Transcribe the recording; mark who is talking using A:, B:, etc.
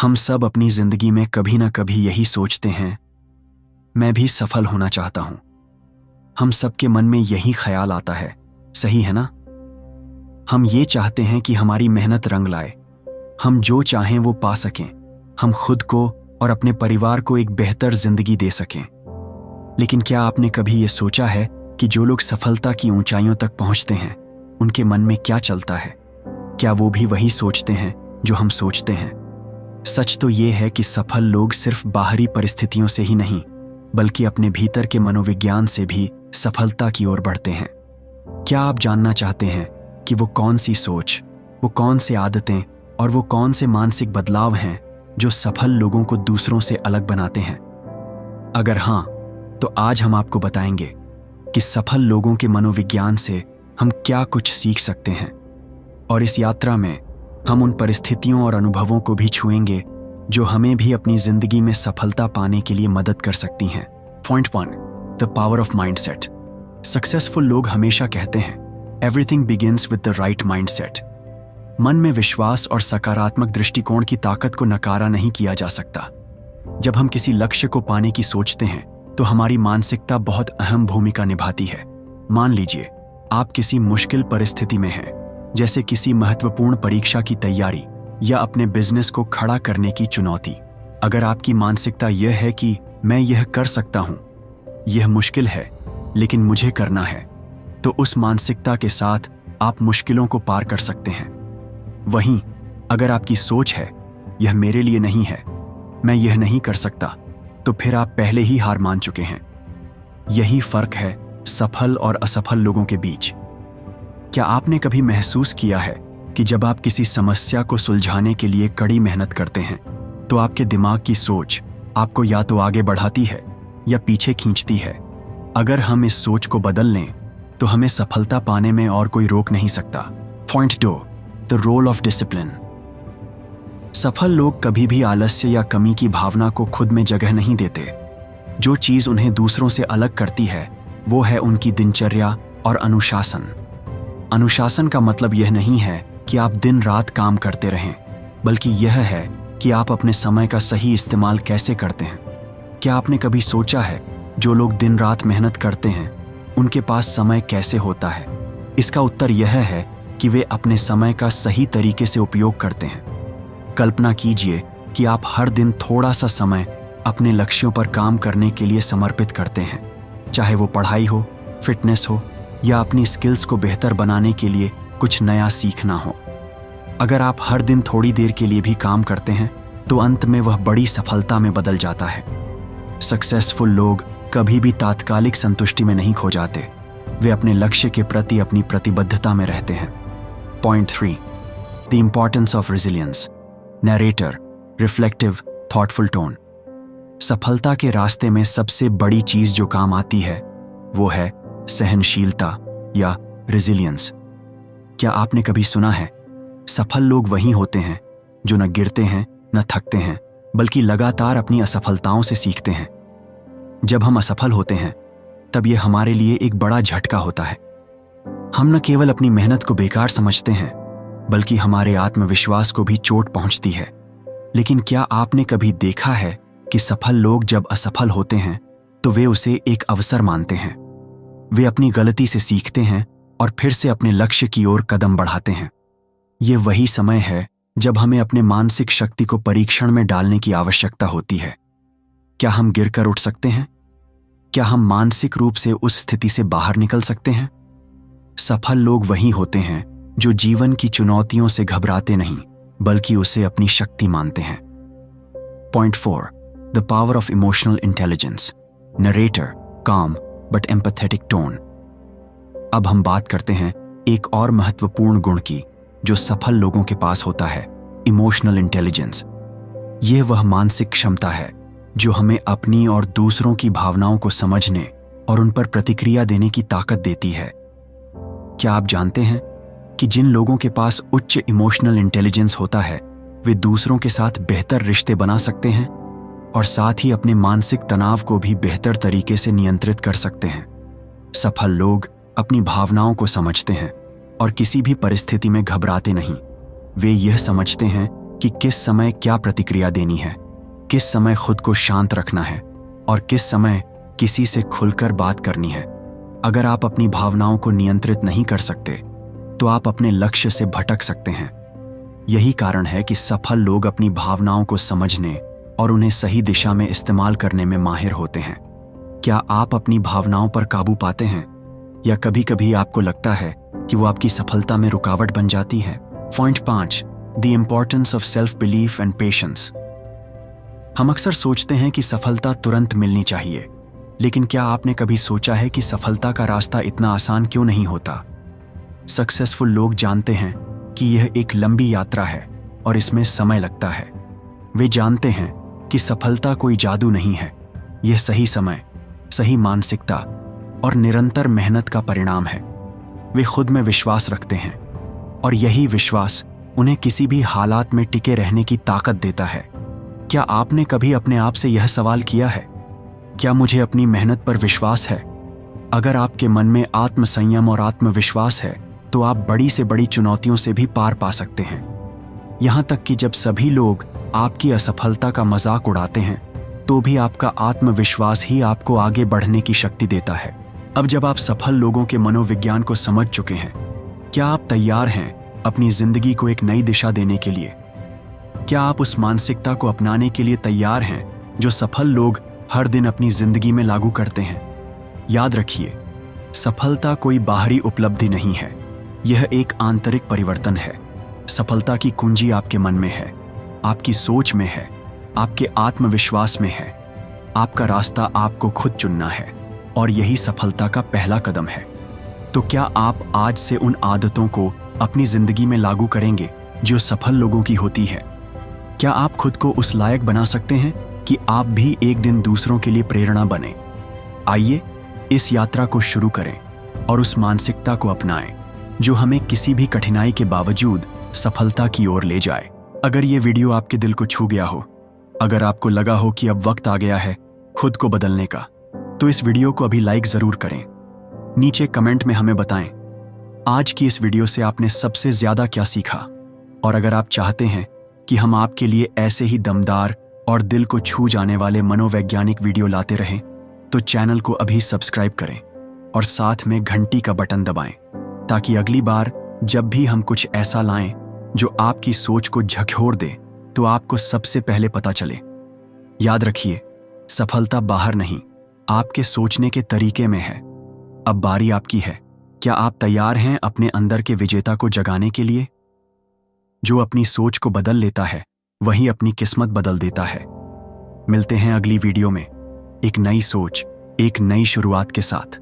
A: हम सब अपनी जिंदगी में कभी ना कभी यही सोचते हैं, मैं भी सफल होना चाहता हूं। हम सबके मन में यही ख्याल आता है, सही है ना? हम ये चाहते हैं कि हमारी मेहनत रंग लाए, हम जो चाहें वो पा सकें, हम खुद को और अपने परिवार को एक बेहतर जिंदगी दे सकें। लेकिन क्या आपने कभी ये सोचा है कि जो लोग सफलता की ऊंचाइयों तक पहुंचते हैं, उनके मन में क्या चलता है? क्या वो भी वही सोचते हैं जो हम सोचते हैं? सच तो ये है कि सफल लोग सिर्फ बाहरी परिस्थितियों से ही नहीं, बल्कि अपने भीतर के मनोविज्ञान से भी सफलता की ओर बढ़ते हैं। क्या आप जानना चाहते हैं कि वो कौन सी सोच, वो कौन से आदतें और वो कौन से मानसिक बदलाव हैं जो सफल लोगों को दूसरों से अलग बनाते हैं? अगर हाँ, तो आज हम आपको बताएंगे कि सफल लोगों के मनोविज्ञान से हम क्या कुछ सीख सकते हैं। और इस यात्रा में हम उन परिस्थितियों और अनुभवों को भी छुएंगे जो हमें भी अपनी जिंदगी में सफलता पाने के लिए मदद कर सकती हैं। Point 1, the power of mindset. Successful लोग हमेशा कहते हैं, everything begins with the right mindset. मन में विश्वास और सकारात्मक दृष्टिकोण की ताकत को नकारा नहीं किया जा सकता। जब हम किसी लक्ष्य को पाने की सोचते हैं तो हमारी मानसिकता बहुत अहम भूमिका निभाती है। मान लीजिए आप किसी मुश्किल परिस्थिति में हैं, जैसे किसी महत्वपूर्ण परीक्षा की तैयारी या अपने बिजनेस को खड़ा करने की चुनौती। अगर आपकी मानसिकता यह है कि मैं यह कर सकता हूं, यह मुश्किल है लेकिन मुझे करना है, तो उस मानसिकता के साथ आप मुश्किलों को पार कर सकते हैं। वहीं अगर आपकी सोच है, यह मेरे लिए नहीं है, मैं यह नहीं कर सकता, तो फिर आप पहले ही हार मान चुके हैं। यही फर्क है सफल और असफल लोगों के बीच। क्या आपने कभी महसूस किया है कि जब आप किसी समस्या को सुलझाने के लिए कड़ी मेहनत करते हैं, तो आपके दिमाग की सोच आपको या तो आगे बढ़ाती है या पीछे खींचती है? अगर हम इस सोच को बदल लें तो हमें सफलता पाने में और कोई रोक नहीं सकता। Point 2, the role of discipline. सफल लोग कभी भी आलस्य या कमी की भावना को खुद में जगह नहीं देते। जो चीज उन्हें दूसरों से अलग करती है वो है उनकी दिनचर्या और अनुशासन। अनुशासन का मतलब यह नहीं है कि आप दिन रात काम करते रहें, बल्कि यह है कि आप अपने समय का सही इस्तेमाल कैसे करते हैं। क्या आपने कभी सोचा है जो लोग दिन रात मेहनत करते हैं, उनके पास समय कैसे होता है? इसका उत्तर यह है कि वे अपने समय का सही तरीके से उपयोग करते हैं। कल्पना कीजिए कि आप हर दिन थोड़ा सा समय अपने लक्ष्यों पर काम करने के लिए समर्पित करते हैं, चाहे वो पढ़ाई हो, फिटनेस हो या अपनी स्किल्स को बेहतर बनाने के लिए कुछ नया सीखना हो। अगर आप हर दिन थोड़ी देर के लिए भी काम करते हैं तो अंत में वह बड़ी सफलता में बदल जाता है। सक्सेसफुल लोग कभी भी तात्कालिक संतुष्टि में नहीं खो जाते, वे अपने लक्ष्य के प्रति अपनी प्रतिबद्धता में रहते हैं। Point 3, the importance of resilience. Narrator, reflective, thoughtful tone. सफलता के रास्ते में सबसे बड़ी चीज जो काम आती है वो है सहनशीलता या रेजिलियंस। क्या आपने कभी सुना है, सफल लोग वही होते हैं जो न गिरते हैं न थकते हैं, बल्कि लगातार अपनी असफलताओं से सीखते हैं। जब हम असफल होते हैं तब यह हमारे लिए एक बड़ा झटका होता है। हम न केवल अपनी मेहनत को बेकार समझते हैं, बल्कि हमारे आत्मविश्वास को भी चोट पहुंचती है। लेकिन क्या आपने कभी देखा है कि सफल लोग जब असफल होते हैं तो वे उसे एक अवसर मानते हैं। वे अपनी गलती से सीखते हैं और फिर से अपने लक्ष्य की ओर कदम बढ़ाते हैं। ये वही समय है जब हमें अपने मानसिक शक्ति को परीक्षण में डालने की आवश्यकता होती है। क्या हम गिरकर उठ सकते हैं? क्या हम मानसिक रूप से उस स्थिति से बाहर निकल सकते हैं? सफल लोग वही होते हैं जो जीवन की चुनौतियों से घबराते नहीं, बल्कि उसे अपनी शक्ति मानते हैं। Point 4, the power of emotional intelligence. Narrator, काम बट एम्पैथेटिक टोन। अब हम बात करते हैं एक और महत्वपूर्ण गुण की जो सफल लोगों के पास होता है, इमोशनल इंटेलिजेंस। यह वह मानसिक क्षमता है जो हमें अपनी और दूसरों की भावनाओं को समझने और उन पर प्रतिक्रिया देने की ताकत देती है। क्या आप जानते हैं कि जिन लोगों के पास उच्च इमोशनल इंटेलिजेंस होता है वे दूसरों के साथ बेहतर रिश्ते बना सकते हैं और साथ ही अपने मानसिक तनाव को भी बेहतर तरीके से नियंत्रित कर सकते हैं। सफल लोग अपनी भावनाओं को समझते हैं और किसी भी परिस्थिति में घबराते नहीं। वे यह समझते हैं कि किस समय क्या प्रतिक्रिया देनी है, किस समय खुद को शांत रखना है और किस समय किसी से खुलकर बात करनी है। अगर आप अपनी भावनाओं को नियंत्रित नहीं कर सकते तो आप अपने लक्ष्य से भटक सकते हैं। यही कारण है कि सफल लोग अपनी भावनाओं को समझने और उन्हें सही दिशा में इस्तेमाल करने में माहिर होते हैं। क्या आप अपनी भावनाओं पर काबू पाते हैं या कभी कभी आपको लगता है कि वो आपकी सफलता में रुकावट बन जाती है? Point 5, the importance of self belief and patience. हम अक्सर सोचते हैं कि सफलता तुरंत मिलनी चाहिए, लेकिन क्या आपने कभी सोचा है कि सफलता का रास्ता इतना आसान क्यों नहीं होता? सक्सेसफुल लोग जानते हैं कि यह एक लंबी यात्रा है और इसमें समय लगता है। वे जानते हैं कि सफलता कोई जादू नहीं है, यह सही समय, सही मानसिकता और निरंतर मेहनत का परिणाम है। वे खुद में विश्वास रखते हैं और यही विश्वास उन्हें किसी भी हालात में टिके रहने की ताकत देता है। क्या आपने कभी अपने आप से यह सवाल किया है, क्या मुझे अपनी मेहनत पर विश्वास है? अगर आपके मन में आत्मसंयम और आत्मविश्वास है तो आप बड़ी से बड़ी चुनौतियों से भी पार पा सकते हैं। यहां तक कि जब सभी लोग आपकी असफलता का मजाक उड़ाते हैं तो भी आपका आत्मविश्वास ही आपको आगे बढ़ने की शक्ति देता है। अब जब आप सफल लोगों के मनोविज्ञान को समझ चुके हैं, क्या आप तैयार हैं अपनी जिंदगी को एक नई दिशा देने के लिए? क्या आप उस मानसिकता को अपनाने के लिए तैयार हैं जो सफल लोग हर दिन अपनी जिंदगी में लागू करते हैं? याद रखिए, सफलता कोई बाहरी उपलब्धि नहीं है, यह एक आंतरिक परिवर्तन है। सफलता की कुंजी आपके मन में है, आपकी सोच में है, आपके आत्मविश्वास में है। आपका रास्ता आपको खुद चुनना है और यही सफलता का पहला कदम है। तो क्या आप आज से उन आदतों को अपनी जिंदगी में लागू करेंगे जो सफल लोगों की होती है? क्या आप खुद को उस लायक बना सकते हैं कि आप भी एक दिन दूसरों के लिए प्रेरणा बने? आइए इस यात्रा को शुरू करें और उस मानसिकता को अपनाएं जो हमें किसी भी कठिनाई के बावजूद सफलता की ओर ले जाए। अगर ये वीडियो आपके दिल को छू गया हो, अगर आपको लगा हो कि अब वक्त आ गया है खुद को बदलने का, तो इस वीडियो को अभी लाइक जरूर करें। नीचे कमेंट में हमें बताएं आज की इस वीडियो से आपने सबसे ज्यादा क्या सीखा। और अगर आप चाहते हैं कि हम आपके लिए ऐसे ही दमदार और दिल को छू जाने वाले मनोवैज्ञानिक वीडियो लाते रहें, तो चैनल को अभी सब्सक्राइब करें और साथ में घंटी का बटन दबाएं, ताकि अगली बार जब भी हम कुछ ऐसा लाएं जो आपकी सोच को झकझोर दे तो आपको सबसे पहले पता चले। याद रखिए, सफलता बाहर नहीं, आपके सोचने के तरीके में है। अब बारी आपकी है। क्या आप तैयार हैं अपने अंदर के विजेता को जगाने के लिए? जो अपनी सोच को बदल लेता है वही अपनी किस्मत बदल देता है। मिलते हैं अगली वीडियो में एक नई सोच, एक नई शुरुआत के साथ।